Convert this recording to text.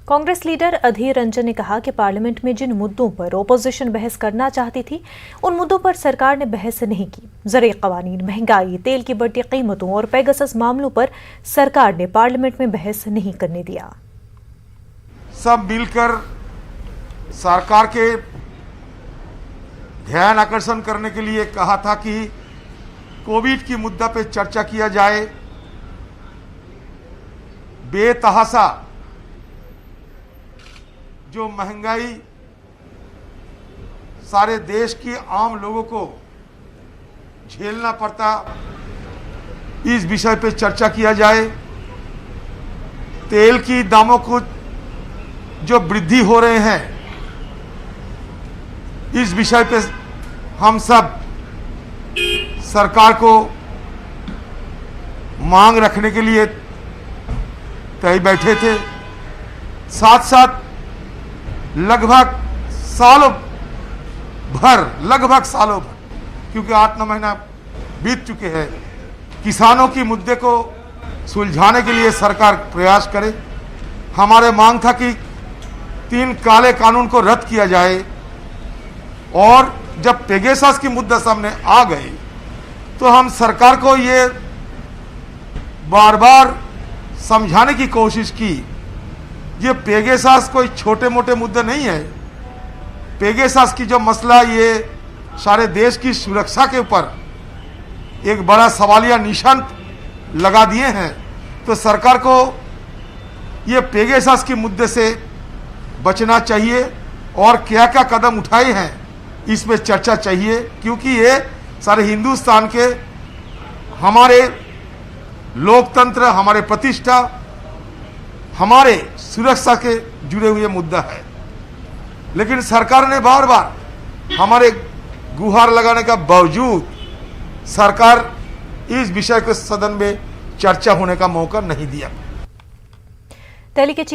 Congress leader Adhir Ranjan ने कहा कि पार्लियामेंट में जिन मुद्दों पर ओपोजिशन बहस करना चाहती थी, उन मुद्दों पर सरकार ने बहस नहीं की। ज़रूरी कवानीन, महंगाई, तेल की बढ़ती कीमतों और पेगासस मामलों पर सरकार ने पार्लियामेंट में बहस नहीं करने दिया। सब मिलकर सरकार के ध्यान आकर्षण करने के लिए कहा था कि कोविड की मुद्दा पे चर्चा किया जाए। बेतहासा जो महंगाई सारे देश के आम लोगों को झेलना पड़ता, इस विषय पे चर्चा किया जाए। तेल की दामों को जो वृद्धि हो रहे हैं, इस विषय पे हम सब सरकार को मांग रखने के लिए तय बैठे थे। साथ साथ लगभग सालों भर, क्योंकि 8-9 महीना बीत चुके हैं, किसानों की मुद्दे को सुलझाने के लिए सरकार प्रयास करे। हमारे मांग था कि 3 काले कानून को रद्द किया जाए, और जब पेगासस की मुद्दा सामने आ गई तो हम सरकार को ये बार बार समझाने की कोशिश की, ये पेगासस कोई छोटे मोटे मुद्दे नहीं है। पेगासस की जो मसला, ये सारे देश की सुरक्षा के ऊपर एक बड़ा सवालिया निशान लगा दिए हैं। तो सरकार को ये पेगासस के मुद्दे से बचना चाहिए और क्या क्या कदम उठाए हैं इस पे चर्चा चाहिए, क्योंकि ये सारे हिंदुस्तान के, हमारे लोकतंत्र, हमारे प्रतिष्ठा, हमारे सुरक्षा के जुड़े हुए मुद्दा है। लेकिन सरकार ने बार बार हमारे गुहार लगाने का बावजूद सरकार इस विषय को सदन में चर्चा होने का मौका नहीं दिया। दिल्ली के